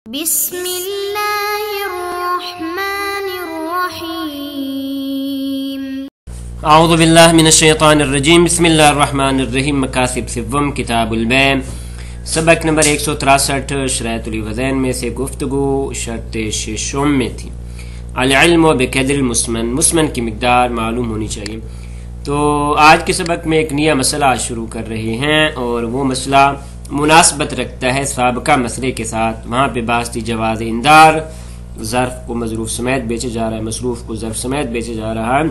بسم اللہ الرحمن الرحیم اعوذ باللہ من الشیطان الرجیم بسم اللہ الرحمن الرحیم مقاصد سوم کتاب البیع سبق نمبر 163 شرائط الوزین میں سے گفتگو شرط ششم میں تھی العلم بقدر المسمن مسمن کی مقدار معلوم ہونی چاہیے۔ تو آج کے سبق میں ایک نیا مسئلہ شروع کر رہے ہیں اور وہ مسئلہ مناسبت رکھتا ہے سابقہ مسئلے کے ساتھ۔ وہاں پہ بحث تھی جواز اندار، ظرف کو مظروف سمیت بیچے جا رہا ہے، مصروف کو ظرف سمیت بیچے جا رہا ہے،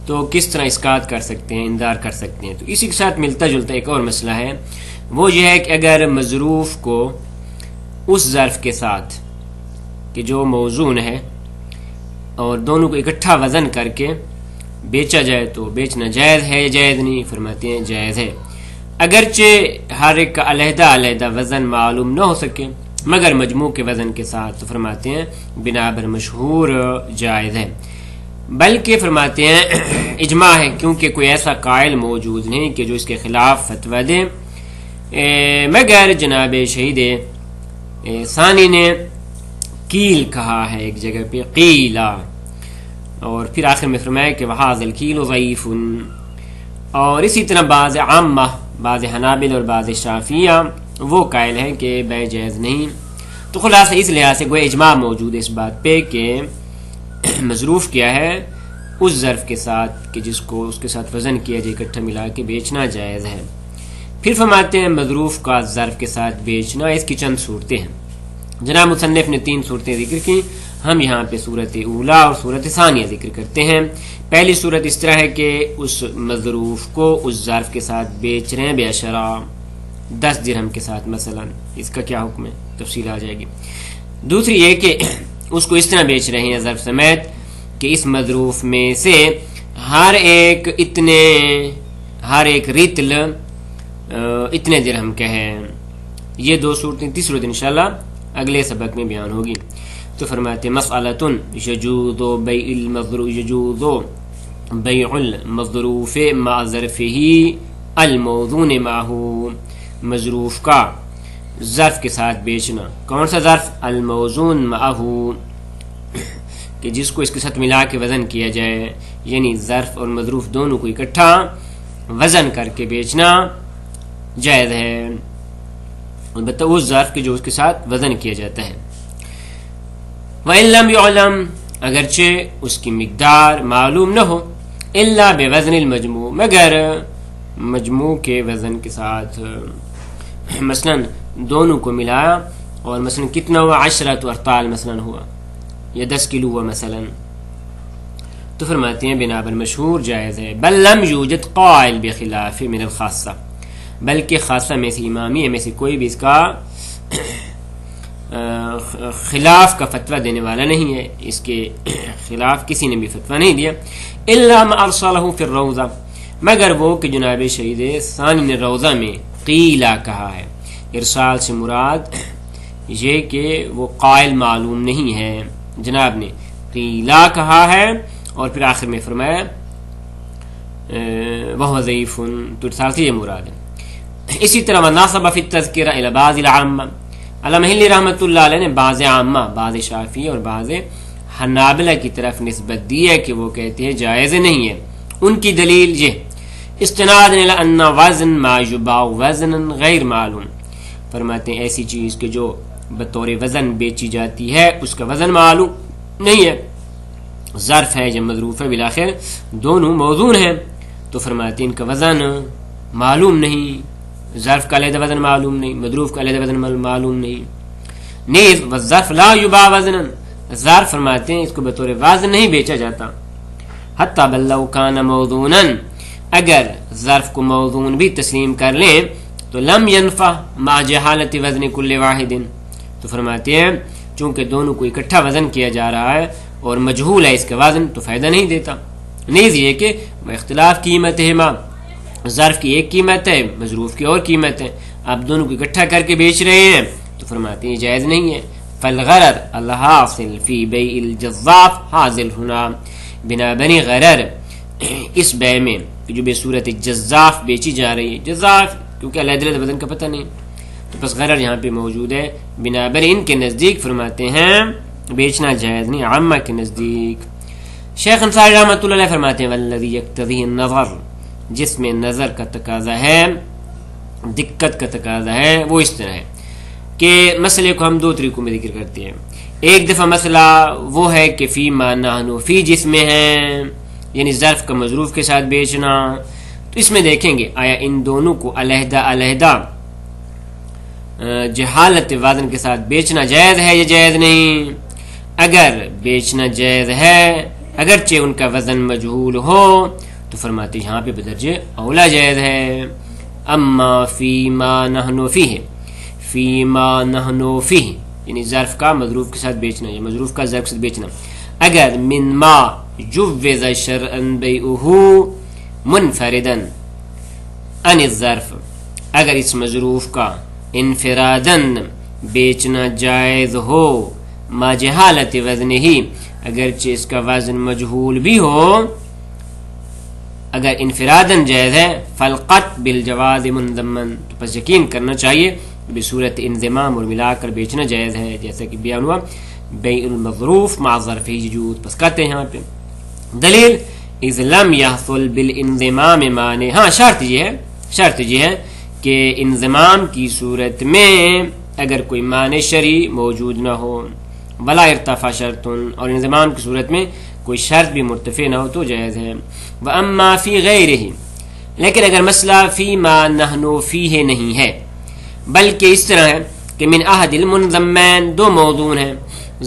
تو کس طرح اسقاط کر سکتے ہیں، اندار کر سکتے ہیں۔ تو اسی کے ساتھ ملتا جلتا ایک اور مسئلہ ہے، وہ یہ ہے کہ اگر مظروف کو اس ظرف کے ساتھ کہ جو موزون ہے اور دونوں کو اکٹھا وزن کر کے بیچا جائے تو بیچنا جائز ہے یا جائز نہیں؟ فرماتے ہیں جائز ہے، اگرچہ ہر ایک کا علیحدہ علیحدہ وزن معلوم نہ ہو سکے مگر مجموع کے وزن کے ساتھ، تو فرماتے ہیں بنا بر مشہور جائز ہے، بلکہ فرماتے ہیں اجماع ہے، کیونکہ کوئی ایسا قائل موجود نہیں کہ جو اس کے خلاف فتویٰ دے، مگر جناب شہید ثانی نے کیل کہا ہے ایک جگہ پہ قیلا، اور پھر آخر میں فرمایا کہ وَهَذَا الْكِيلُ ضَعِيفٌ، اور اسی طرح بعض عامہ، بعض حنابل اور بعض شافعیہ وہ قائل ہیں کہ بیع جائز نہیں۔ تو خلاصہ اس لحاظ سے کوئی اجماع موجود ہے اس بات پہ کہ مظروف کیا ہے اس ظرف کے ساتھ کہ جس کو اس کے ساتھ وزن کیا جائے اکٹھا ملا کے بیچنا جائز ہے۔ پھر فرماتے ہیں مظروف کا ظرف کے ساتھ بیچنا، اس کی چند صورتیں ہیں۔ جناب مصنف نے 3 صورتیں ذکر کی، ہم یہاں پہ صورت اولا اور صورت ثانیہ ذکر کرتے ہیں۔ پہلی صورت اس طرح ہے کہ اس مظروف کو اس ظرف کے ساتھ بیچ رہے ہیں بیشرا 10 درہم کے ساتھ، مثلا اس کا کیا حکم ہے تفصیل آ جائے گی۔ دوسری یہ کہ اس کو اس طرح بیچ رہے ہیں ظرف سمیت کہ اس مظروف میں سے ہر ایک ریتل اتنے درہم کا ہے۔ یہ 2 صورتیں، تیسری صورت انشاءاللہ اگلے سبق میں بیان ہوگی۔ تو فرماتے مسئلۃ یجوز بیع المظروف مع ظرفہ الموزون معہ، مظروف کا ظرف کے ساتھ بیچنا۔ کون سا ظرف؟ الموزون معہ، کہ جس کو اس کے ساتھ ملا کے وزن کیا جائے، یعنی ظرف اور مظروف دونوں کو اکٹھا وزن کر کے بیچنا جائز ہے، البتہ اس ظرف کے جو اس کے ساتھ وزن کیا جاتا ہے۔ وَإِن لَمْ يُعْلَمْ، اگرچہ اس کی مقدار معلوم نہ ہو، الا بوزن المجموع، مگر مجموع کے وزن کے ساتھ، مثلا دونوں کو ملایا اور مثلا کتنا ہوا، 10 ارطال مثلا ہوا یا 10 کلو ہوا مثلا، تو فرماتے ہیں بنا بر مشہور جائز ہے۔ بل لم یوجد قائل بخلاف من الخاصہ، بلکہ خاصہ میں سے امامیہ میں سے کوئی بھی اس کا خلاف کا فتویٰ دینے والا نہیں ہے، اس کے خلاف کسی نے بھی فتویٰ نہیں دیا۔ الا ما ارسلہ فی الروضہ، مگر وہ کہ جناب شہید ثانی نے روضہ میں قیلا کہا ہے۔ ارسال سے مراد یہ کہ وہ قائل معلوم نہیں ہے، جناب نے قیلا کہا ہے اور پھر آخر میں فرمایا وَهُوَ ضَعِيفٌ، تو ارسال سے یہ مراد ہے۔ اسی طرح وَنَاصَبَ فِي التَّذْكِرَةِ إِلَى بَعْضِ الْعَامَّةِ، علامہ ہلی رحمۃ اللہ علیہ نے بعض عامہ، بعض شافعی اور بعض حنابلہ کی طرف نسبت دی ہے کہ وہ کہتے ہیں جائز نہیں ہے۔ ان کی دلیل یہ استناد الی ان وزن ما یباع وزنا غیر معلوم، فرماتے ہیں ایسی چیز کہ جو بطور وزن بیچی جاتی ہے اس کا وزن معلوم نہیں ہے، ظرف ہے یا مظروف ہے، بالآخر دونوں موزون ہیں، تو فرماتے ہیں ان کا وزن معلوم نہیں، ظرف کا علیحدہ وزن معلوم نہیں، مظروف کا علیحدہ وزن معلوم نہیں۔ نیز والظرف لا یباع وزنا، ظرف فرماتے ہیں اس کو بطور وزن نہیں بیچا جاتا، حتی بل لو کان موزونا، اگر ظرف کو موزون بھی تسلیم کر لیں تو لم ینفع مع جہالت وزن کل واحد، تو فرماتے ہیں چونکہ دونوں کو اکٹھا وزن کیا جا رہا ہے اور مجہول ہے اس کا وزن، تو فائدہ نہیں دیتا۔ نیز یہ کہ وہ اختلاف قیمتہما، ظرف کی ایک قیمت ہے، مظروف کی اور قیمت ہے، آپ دونوں کو اکٹھا کر کے بیچ رہے ہیں، تو فرماتے ہیں جائز نہیں ہے۔ فالغرر الحاصل فی بیع الجزاف حاصل ہونا، بنا بنی غرر اس بیع میں جو بے صورت جزاف بیچی جا رہی ہے، جزاف کیونکہ علیحدہ وزن کا پتہ نہیں، تو بس غرر یہاں پہ موجود ہے، بنابر ان کے نزدیک فرماتے ہیں بیچنا جائز نہیں، عامہ کے نزدیک۔ شیخ انصاری رحمۃ اللہ علیہ فرماتے ہیں والذی یقتضی النظر، جس میں نظر کا تقاضا ہے، دقت کا تقاضا ہے، وہ اس طرح ہے کہ مسئلے کو ہم دو طریقوں میں ذکر کرتے ہیں۔ ایک دفعہ مسئلہ وہ ہے کہ فی ما نحن فی، جس میں ہے یعنی ظرف کا مظروف کے ساتھ بیچنا، تو اس میں دیکھیں گے آیا ان دونوں کو علیحدہ علیحدہ جہالت وزن کے ساتھ بیچنا جائز ہے یا جائز نہیں۔ اگر بیچنا جائز ہے اگرچہ ان کا وزن مجہول ہو تو فرماتے یہاں پہ بدرجہ اولا جائز ہے۔ اما فی ما نحن فیہ، فی ما نحن فیہ یعنی ظرف کا مظروف کے ساتھ بیچنا یا مظروف کا ظرف کے ساتھ بیچنا، اگر من ما جوز شرعا بیعہ منفردا عن الظرف، اگر اس مظروف کا انفرادن بیچنا جائز ہو ما جہالت وزن ہی، اگرچہ اس کا وزن مجہول بھی ہو، اگر انفرادن جائز ہے فالقط بالجواز منضمن، تو پس یقین کرنا چاہیے بصورت انضمام اور ملا کر بیچنا جائز ہے، جیسا کہ بیان ہوا بیع المظروف مع ظرف یجوز۔ پس کہتے ہیں یہاں پہ دلیل اذ لم یحصل بالانضمام معنی، ہاں شرط یہ ہے کہ انضمام کی صورت میں اگر کوئی معنی شرعی موجود نہ ہو، ولا ارتفع شرط، اور انضمام کی صورت میں کوئی شرط بھی مرتفع نہ ہو تو جائز ہے۔ واما فی غیرہ، لیکن اگر مسئلہ فی ما نحن فیہ نہیں ہے بلکہ اس طرح ہے کہ من احد المنضمین، دو موضوع ہیں،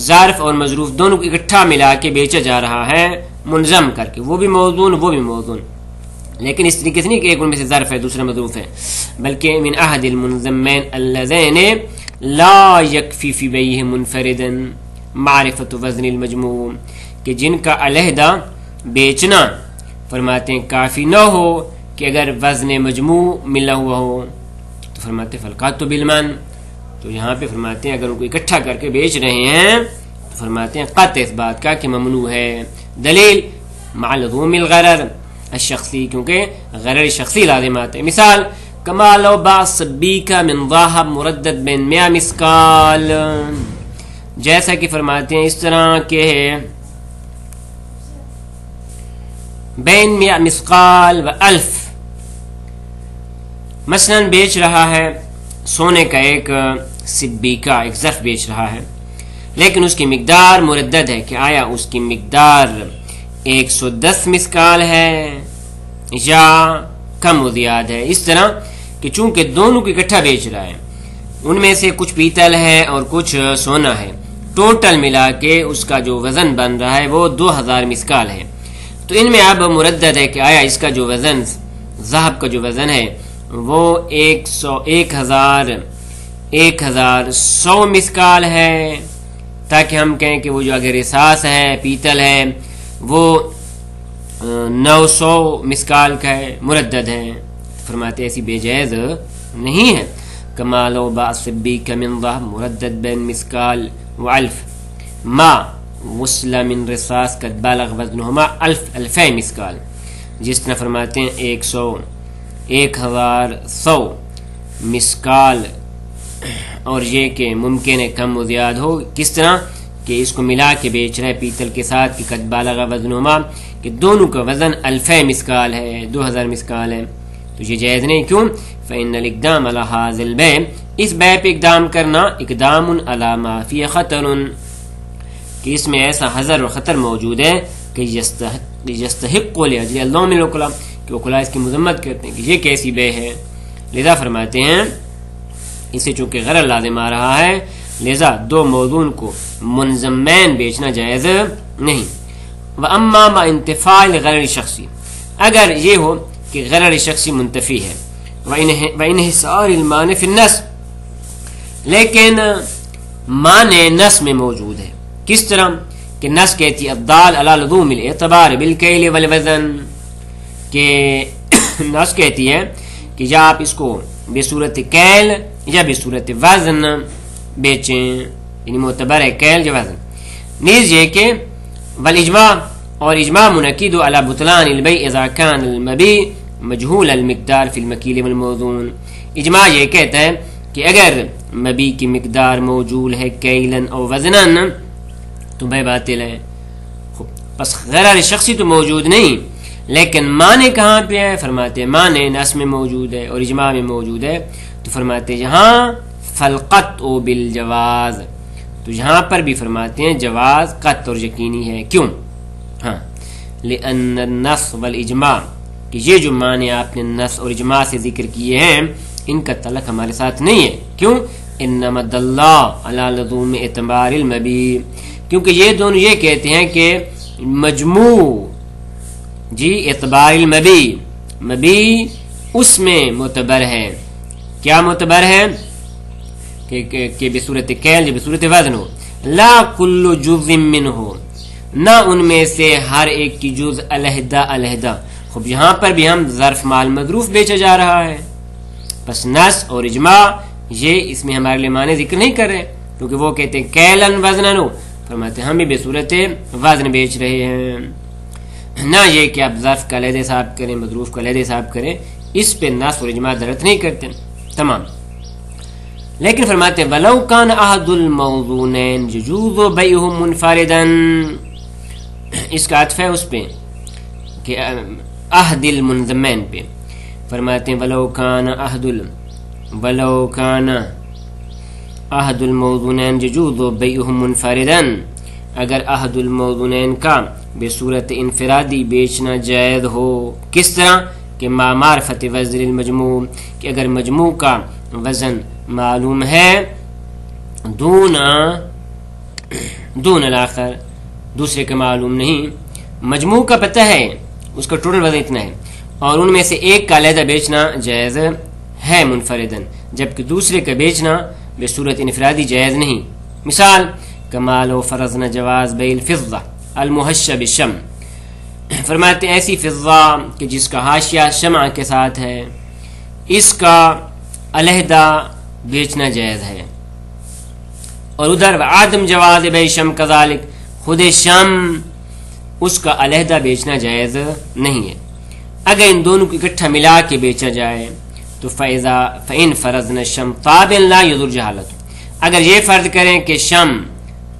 ظرف اور مظروف دونوں کو اکٹھا ملا کے بیچا جا رہا ہے منظم کر کے، وہ بھی موضوع لیکن اس طریقے سے نہیں کہ ایک ان میں سے ظرف ہے دوسرا مظروف ہے، بلکہ من احد المنضمین اللذین لا یکفی فی بیعہ منفردا معرفت وزن المجموع، کہ جن کا علیحدہ بیچنا فرماتے ہیں کافی نہ ہو کہ اگر وزن مجموع ملا ہوا ہو، تو فرماتے فالقط بالمن، تو یہاں پہ فرماتے ہیں اگر ان کو اکٹھا کر کے بیچ رہے ہیں تو فرماتے ہیں قطع اس بات کا کہ ممنوع ہے۔ دلیل مع لزوم الغرر الشخصی، کیونکہ غرر شخصی لازم آتے ہیں۔ مثال کما لو باع صبیکا من ذهب مردد بین 100 مسکال، جیسا کہ فرماتے ہیں اس طرح کہ بین 100 مسقال و 1000، مثلا بیچ رہا ہے سونے کا ایک سبیکا، ایک ظرف بیچ رہا ہے، لیکن اس کی مقدار مردد ہے کہ آیا اس کی مقدار 110 مسکال ہے یا کم و زیاد ہے، اس طرح کہ چونکہ دونوں کو اکٹھا بیچ رہا ہے، ان میں سے کچھ پیتل ہے اور کچھ سونا ہے، ٹوٹل ملا کے اس کا جو وزن بن رہا ہے وہ 2000 مسکال ہے، تو ان میں اب مردد ہے کہ آیا اس کا جو وزن ذهب کا جو وزن ہے وہ 1100 مسکال ہے، تاکہ ہم کہیں کہ وہ جو اگر احساس ہے پیتل ہے وہ 900 مسکال کا ہے، مردد ہے، فرماتے ایسی بے جائز نہیں ہے۔ کما لو باع صبیک من ذهب مردد بین مسکال و 1000 ما وصل من رصاص قد بالغ وزنهما 2000 مسکال، جس طرح فرماتے ہیں 1100 مسکال، اور یہ کہ ممکن ہے کم و زیاد ہو، کس طرح کہ اس کو ملا کے بیچ رہے پیتل کے ساتھ کہ قد بالغ وزنهما، کہ دونوں کا وزن 2000 مسکال ہے، 2000 مسکال ہے، تو یہ جائز نہیں۔ کیوں؟ فإن الاقدام على هذا البيع، اس بیع پہ اقدام کرنا اقدام على ما فيه خطر، کہ اس میں ایسا حذر اور خطر موجود ہے کہ یستحق لاجل اللوم الوکلاء، کہ وکلاء اس کی مذمت کرتے ہیں کہ یہ کیسی بیع ہے، لذا فرماتے ہیں اسے چونکہ غرر لازم آ رہا ہے لذا دو موضوع کو منضمین بیچنا جائز نہیں۔ وَأَمَّا مَا انتفاع الغرر شخصی، اگر یہ ہو کہ غرر شخصی منتفی ہے، وَإِنْحِصَارِ الْمَانِ فِي النَّصْ، لیکن معنی نص میں موجود ہے، کس طرح کہ نص کہتی الدال علی لزوم الاعتبار بالکیل والوزن، کہ نص کہتی ہے کہ یا آپ اس کو بصورت کیل یا بصورت وزن بیچیں، یعنی معتبر ہے کیل یا وزن۔ نیز یہ کہ والاجماع، اور اجماع منعقد علی بطلان البیع اذا کان المبیع مجہول المقدار فی المکیل والموزون، اجماع یہ کہتا ہے کہ اگر مبی کی مقدار موجود ہے کیلن اور وزنن تو بھائی باطل ہے. بس غرر شخصی تو موجود نہیں، لیکن معنی کہاں پہ ہے؟ فرماتے معنی نص میں موجود ہے اور اجماع میں موجود ہے. تو فرماتے جہاں فالقطع بالجواز، تو یہاں پر بھی فرماتے ہیں جواز قطع اور یقینی ہے. کیوں؟ ہاں، لأن النص والاجماع، کہ یہ جو معنی آپ نے نص اور اجماع سے ذکر کیے ہیں ان کا تعلق ہمارے ساتھ نہیں ہے. کیوں؟ انما دل علی لزوم اعتبار المبی، کیونکہ یہ دونوں یہ کہتے ہیں کہ مجموع اعتبار المبی، مبی اس میں معتبر ہے. کیا معتبر ہے؟ کہ بصورت کیل یا بصورت وزن ہو. لا کل جز منہ، نہ ان میں سے ہر ایک کی جز علیحدہ علیحدہ. خب یہاں پر بھی ہم ظرف مال مظروف بیچا جا رہا ہے. بس نص اور اجماع یہ اس میں ہمارے لیے معنی ذکر نہیں کر رہے، کیونکہ وہ کہتے ہیں کیلن وزنن، فرماتے ہیں ہم بھی بصورت وزن بیچ رہے ہیں. نہ یہ کہ آپ ظرف کا علیحدہ حساب کریں، مظروف کا علیحدہ حساب کریں، اس پہ نص اور اجماع دلالت نہیں کرتے. تمام. لیکن فرماتے ہیں ولو کان احد الموضونین یجوز بیعہ منفردا، اس کا عطف ہے اس پہ کہ احد المنضمین پہ. فرماتے ہیں ولو کان احد الموضونین یجوز بیعہ منفردا، اگر احد الموضونین کا بصورت انفرادی بیچنا جائز ہو. کس طرح؟ کہ ما معرفت وزن المجموع، کہ اگر مجموع کا وزن معلوم ہے دون الاخر، دوسرے کا معلوم نہیں. مجموع کا پتہ ہے اس کا ٹوٹل وزن اتنا ہے، اور ان میں سے ایک کا علیحدہ بیچنا جائز ہے منفردن، جبکہ دوسرے کا بیچنا بصورت انفرادی جائز نہیں. مثال کمال و فرضنا جواز بیع الفضہ المحشہ بالشمع، فرماتے ہیں ایسی فضہ کہ جس کا حاشیہ شمع کے ساتھ ہے، اس کا علیحدہ بیچنا جائز ہے. اور ادھر عدم جواز بیع شمع کذالک، خود شمع اس کا علیحدہ بیچنا جائز نہیں ہے. اگر ان دونوں کو اکٹھا ملا کے بیچا جائے تو فَإِن فَرَضْنَا الشَّمْ تَابٍ لَا يَضُرُّ جَهَالَتُ، اگر یہ فرض کریں کہ شمع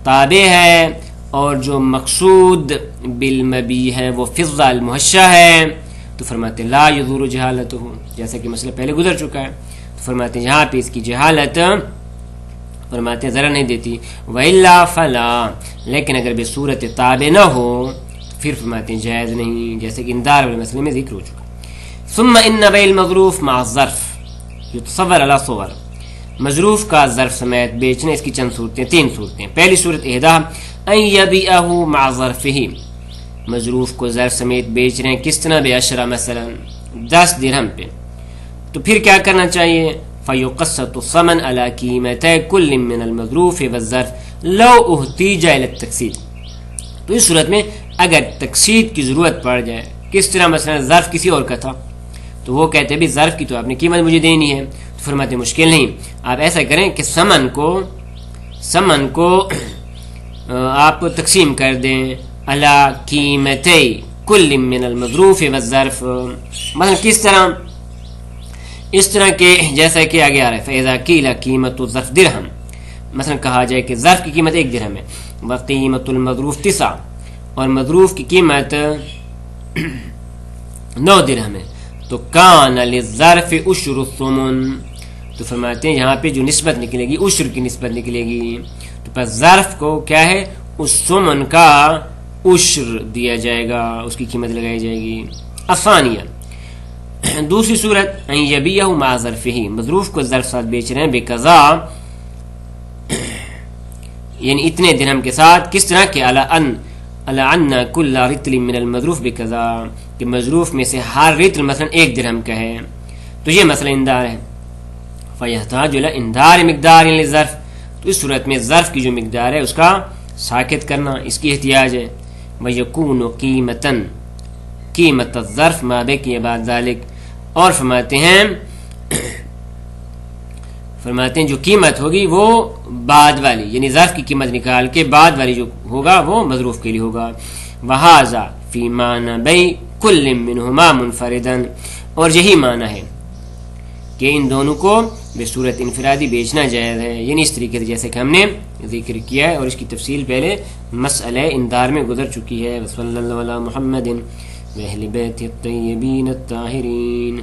تابع ہے اور جو مقصود بالمبی ہے وہ فضہ المحشہ ہے، تو فرماتے لا يَضُرُّ جَهَالَتُهُ، جیسا کہ مسئلہ پہلے گزر چکا ہے. تو فرماتے ہیں یہاں پہ اس کی جہالت فرماتے ہیں ضرر نہیں دیتی. وَإِلَّا فَلَا، لیکن اگر بصورت تابع نہ ہو پھر فرماتے ہیں جائز نہیں، جیسے کہ اندار والے مسئلے میں ذکر ہو چکا. ثم ان بیع المظروف مع الظرف یتصور علی صور، مظروف کا ظرف سمیت بیچنا اس کی چند صورتیں، 3 صورتیں. پہلی صورت احدہ ان یبیعہ مع ظرفہ، مظروف کو ظرف سمیت بیچ رہے ہیں. کس طرح؟ بعشرہ، مثلا 10 درہم پہ. تو پھر کیا کرنا چاہیے؟ فیقسط الثمن علی قیمتي کل من المظروف والظرف لو احتیج الی التقسیط. تو اس صورت میں اگر تقسیط کی ضرورت پڑ جائے، کس طرح؟ مثلا ظرف کسی اور کا تھا تو وہ کہتے ہیں بھی ظرف کی تو آپ نے قیمت مجھے دینی ہے. تو فرماتے مشکل نہیں، آپ ایسا کریں کہ سمن کو آپ تقسیم کر دیں علی قیمتي کل من المظروف والظرف. مثلا کس طرح؟ اس طرح کہ جیسا کہ آگے آ رہا ہے فَإِذَا قِيلَ قِيمَةُ الظَّرْفِ دِرْہَم، مثلا کہا جائے کہ ظرف کی قیمت 1 درہم ہے، وَقِيمَةُ الْمَظْرُوفِ 9، اور مظروف کی قیمت 9 درہم ہے، تو کان للظرف عشر الثمن. تو فرماتے ہیں یہاں پہ جو نسبت نکلے گی عشر کی نسبت نکلے گی، تو پس ظرف کو کیا ہے؟ اس ثمن کا عشر دیا جائے گا، اس کی قیمت لگائی جائے گی. الثانیہ، دوسری صورت ان یبیعہ مع ظرفہ، مظروف کو ظرف ساتھ بیچ رہے ہیں بقضا، یعنی اتنے درہم کے ساتھ. کس طرح کہ علی ان کل رطل من المظروف بقضا، کہ مظروف میں سے ہر رطل مثلا 1 درہم کا ہے. تو یہ مسئلہ اندار ہے. فیحتاج الی اندار مقدار للظرف، تو اس صورت میں ظرف کی جو مقدار ہے اس کا ساکت کرنا اس کی احتیاج ہے. ویکون قیمت الظرف ما بقی بعد ذلک، اور فرماتے ہیں جو قیمت ہوگی وہ بعد والی، یعنی ظرف کی قیمت نکال کے بعد والی جو ہوگا وہ مظروف کے لیے ہوگا. وہذا فی معنی بیع کل منہما منفردا، اور یہی معنی ہے کہ ان دونوں کو بصورت انفرادی بیچنا جائز ہے، یعنی اس طریقے سے جیسے کہ ہم نے ذکر کیا ہے، اور اس کی تفصیل پہلے مسئلہ اندار میں گزر چکی ہے۔ صلی اللہ علی محمد و اہل بیت الطیبین الطاہرین۔